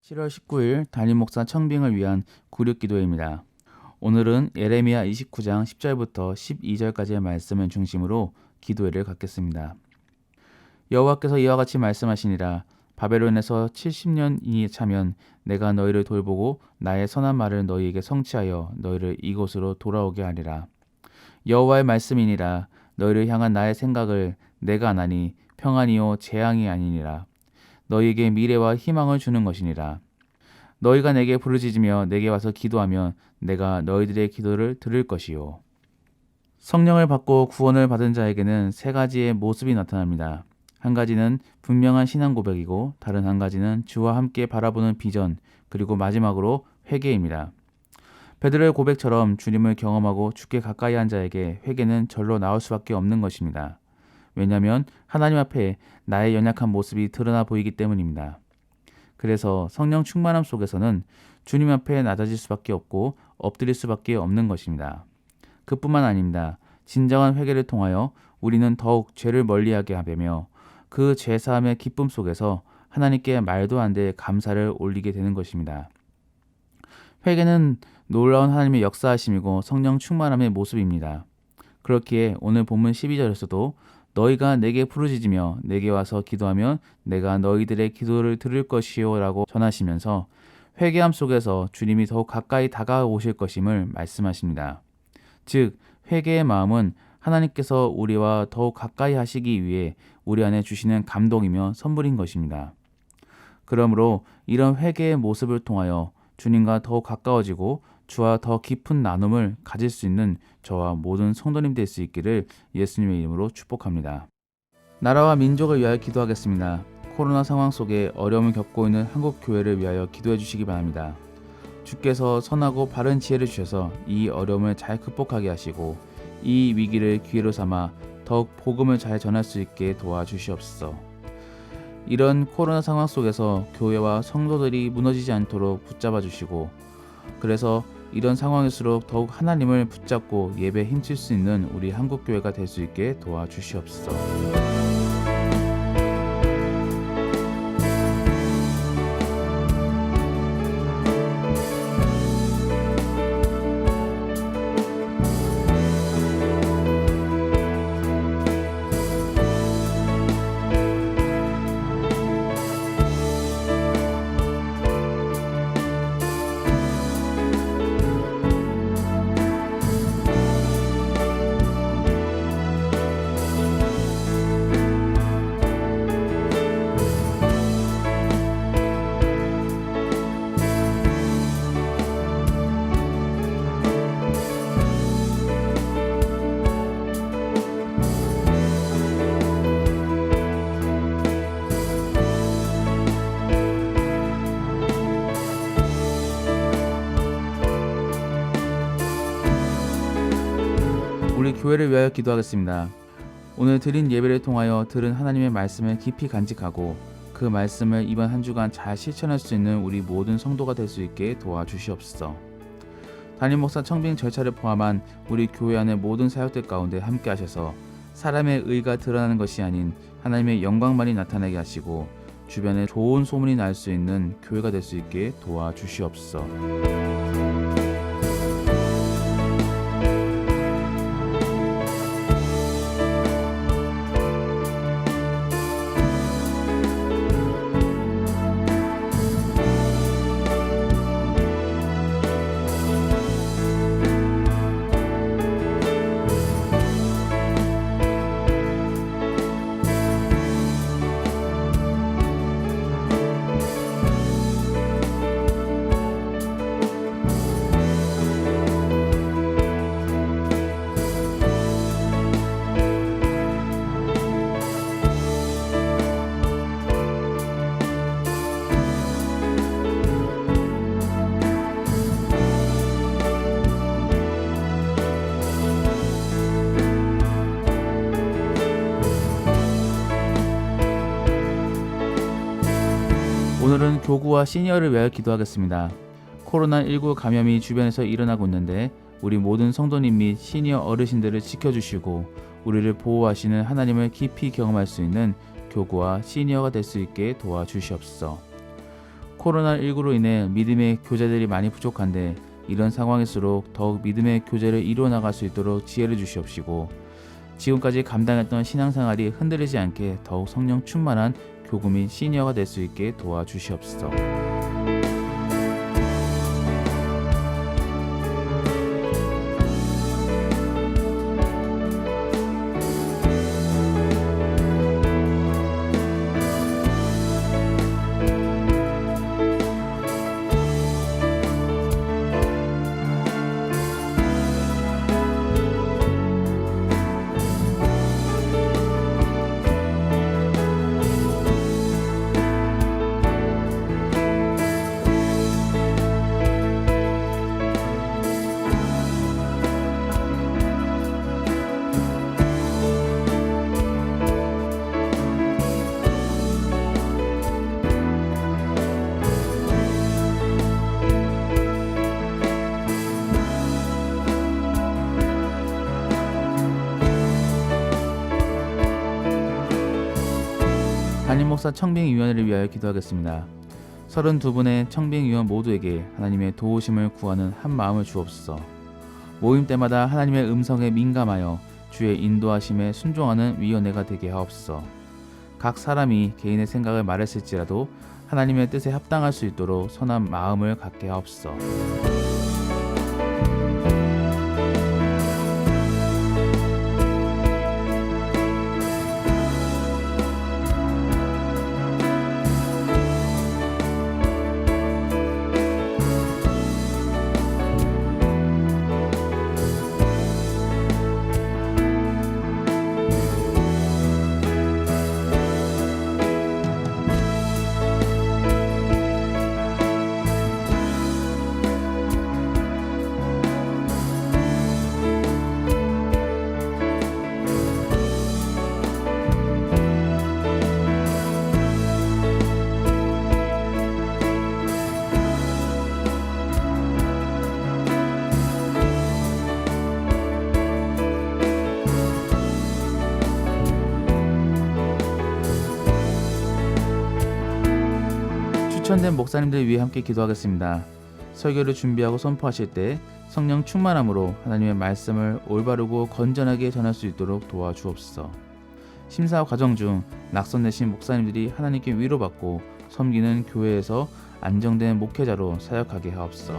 7월 19일 담임 목사 청빙을 위한 구륙기도회입니다. 오늘은 예레미야 29장 10절부터 12절까지의 말씀을 중심으로 기도회를 갖겠습니다. 여호와께서 이와 같이 말씀하시니라. 바벨론에서 70년이 차면 내가 너희를 돌보고 나의 선한 말을 너희에게 성취하여 너희를 이곳으로 돌아오게 하리라. 여호와의 말씀이니라. 너희를 향한 나의 생각을 내가 아나니 평안이요 재앙이 아니니라. 너희에게 미래와 희망을 주는 것이니라. 너희가 내게 부르짖으며 내게 와서 기도하면 내가 너희들의 기도를 들을 것이요. 성령을 받고 구원을 받은 자에게는 세 가지의 모습이 나타납니다. 한 가지는 분명한 신앙 고백이고 다른 한 가지는 주와 함께 바라보는 비전, 그리고 마지막으로 회개입니다. 베드로의 고백처럼 주님을 경험하고 주께 가까이 한 자에게 회개는 절로 나올 수밖에 없는 것입니다. 왜냐하면 하나님 앞에 나의 연약한 모습이 드러나 보이기 때문입니다. 그래서 성령 충만함 속에서는 주님 앞에 낮아질 수밖에 없고 엎드릴 수밖에 없는 것입니다. 그뿐만 아닙니다. 진정한 회개를 통하여 우리는 더욱 죄를 멀리하게 하며 그 죄사함의 기쁨 속에서 하나님께 말도 안 돼 감사를 올리게 되는 것입니다. 회개는 놀라운 하나님의 역사하심이고 성령 충만함의 모습입니다. 그렇기에 오늘 본문 12절에서도 너희가 내게 부르짖으며 내게 와서 기도하면 내가 너희들의 기도를 들을 것이요 라고 전하시면서 회개함 속에서 주님이 더욱 가까이 다가오실 것임을 말씀하십니다. 즉 회개의 마음은 하나님께서 우리와 더욱 가까이 하시기 위해 우리 안에 주시는 감동이며 선물인 것입니다. 그러므로 이런 회개의 모습을 통하여 주님과 더욱 가까워지고 주와 더 깊은 나눔을 가질 수 있는 저와 모든 성도님 될 수 있기를 예수님의 이름으로 축복합니다. 나라와 민족을 위하여 기도하겠습니다. 코로나 상황 속에 어려움을 겪고 있는 한국 교회를 위하여 기도해 주시기 바랍니다. 주께서 선하고 바른 지혜를 주셔서 이 어려움을 잘 극복하게 하시고 이 위기를 기회로 삼아 더욱 복음을 잘 전할 수 있게 도와주시옵소서. 이런 코로나 상황 속에서 교회와 성도들이 무너지지 않도록 붙잡아 주시고 그래서 이런 상황일수록 더욱 하나님을 붙잡고 예배에 힘쓸 수 있는 우리 한국교회가 될 수 있게 도와주시옵소서. 우리 교회를 위하여 기도하겠습니다. 오늘 드린 예배를 통하여 들은 하나님의 말씀을 깊이 간직하고 그 말씀을 이번 한 주간 잘 실천할 수 있는 우리 모든 성도가 될 수 있게 도와주시옵소서. 담임 목사 청빙 절차를 포함한 우리 교회 안의 모든 사역들 가운데 함께 하셔서 사람의 의가 드러나는 것이 아닌 하나님의 영광만이 나타나게 하시고 주변에 좋은 소문이 날 수 있는 교회가 될 수 있게 도와주시옵소서. 오늘은 교구와 시니어를 위하여 기도하겠습니다. 코로나19 감염이 주변에서 일어나고 있는데 우리 모든 성도님 및 시니어 어르신들을 지켜주시고 우리를 보호하시는 하나님을 깊이 경험할 수 있는 교구와 시니어가 될 수 있게 도와주시옵소서. 코로나19로 인해 믿음의 교제들이 많이 부족한데 이런 상황일수록 더욱 믿음의 교제를 이루어나갈 수 있도록 지혜를 주시옵시고 지금까지 감당했던 신앙생활이 흔들리지 않게 더욱 성령 충만한 교구 및 시니어가 될 수 있게 도와주시옵소서. 담임목사 청빙위원회를 위하여 기도하겠습니다. 32분의 청빙위원 모두에게 하나님의 도우심을 구하는 한 마음을 주옵소서. 모임 때마다 하나님의 음성에 민감하여 주의 인도하심에 순종하는 위원회가 되게 하옵소서. 각 사람이 개인의 생각을 말했을지라도 하나님의 뜻에 합당할 수 있도록 선한 마음을 갖게 하옵소서. 추천된 목사님들을 위해 함께 기도하겠습니다. 설교를 준비하고 선포하실 때 성령 충만함으로 하나님의 말씀을 올바르고 건전하게 전할 수 있도록 도와주옵소서. 심사 과정 중 낙선되신 목사님들이 하나님께 위로받고 섬기는 교회에서 안정된 목회자로 사역하게 하옵소서.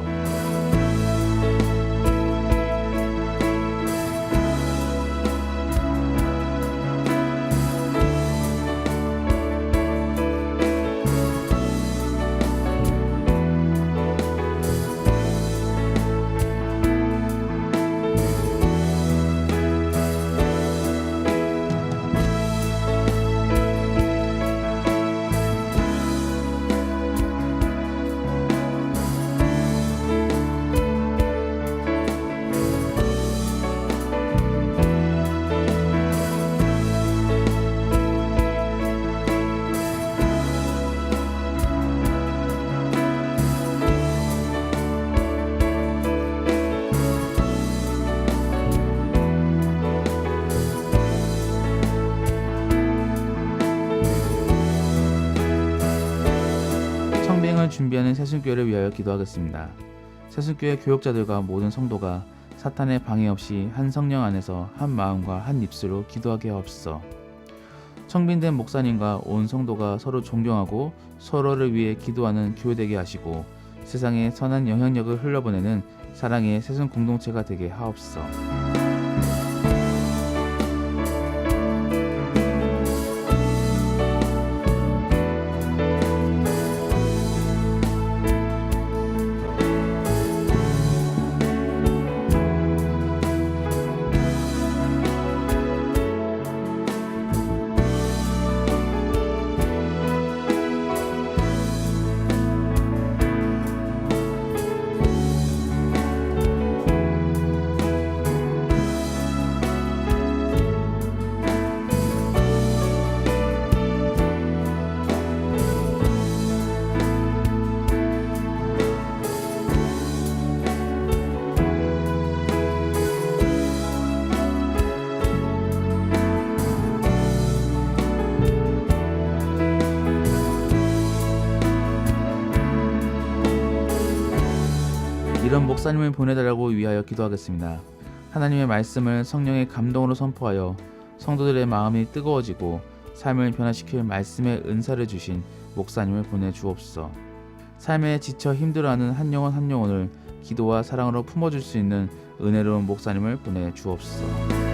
청빙을 준비하는 새순교회를 위하여 기도하겠습니다. 새순교회 교역자들과 모든 성도가 사탄의 방해 없이 한 성령 안에서 한 마음과 한 입술로 기도하게 하옵소서. 청빙된 목사님과 온 성도가 서로 존경하고 서로를 위해 기도하는 교회되게 하시고 세상에 선한 영향력을 흘려보내는 사랑의 새순 공동체가 되게 하옵소서. 이런 목사님을 보내달라고 위하여 기도하겠습니다. 하나님의 말씀을 성령의 감동으로 선포하여 성도들의 마음이 뜨거워지고 삶을 변화시킬 말씀의 은사를 주신 목사님을 보내주옵소서. 삶에 지쳐 힘들어하는 한 영혼 한 영혼을 기도와 사랑으로 품어줄 수 있는 은혜로운 목사님을 보내주옵소서.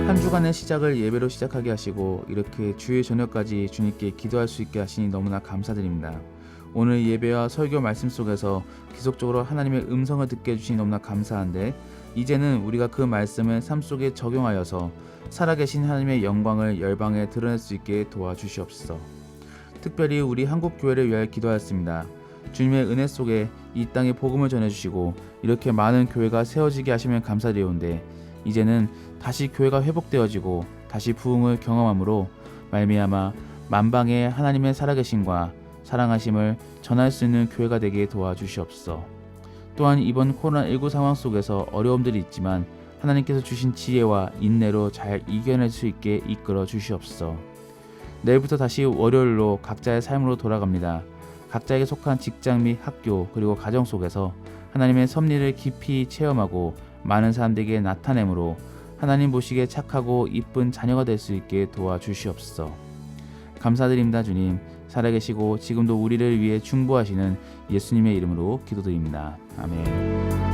한 주간의 시작을 예배로 시작하게 하시고 이렇게 주일 저녁까지 주님께 기도할 수 있게 하시니 너무나 감사드립니다. 오늘 예배와 설교 말씀 속에서 계속적으로 하나님의 음성을 듣게 해주시니 너무나 감사한데, 이제는 우리가 그 말씀을 삶 속에 적용하여서 살아계신 하나님의 영광을 열방에 드러낼 수 있게 도와주시옵소서. 특별히 우리 한국교회를 위하여 기도하였습니다. 주님의 은혜 속에 이 땅에 복음을 전해주시고 이렇게 많은 교회가 세워지게 하시면 감사드리온데, 이제는 다시 교회가 회복되어지고 다시 부흥을 경험함으로 말미암아 만방의 하나님의 살아계심과 사랑하심을 전할 수 있는 교회가 되게 도와주시옵소서. 또한 이번 코로나19 상황 속에서 어려움들이 있지만 하나님께서 주신 지혜와 인내로 잘 이겨낼 수 있게 이끌어 주시옵소서. 내일부터 다시 월요일로 각자의 삶으로 돌아갑니다. 각자에게 속한 직장 및 학교 그리고 가정 속에서 하나님의 섭리를 깊이 체험하고 많은 사람들에게 나타내므로 하나님 보시기에 착하고 이쁜 자녀가 될 수 있게 도와주시옵소서. 감사드립니다. 주님, 살아계시고 지금도 우리를 위해 중보하시는 예수님의 이름으로 기도드립니다. 아멘.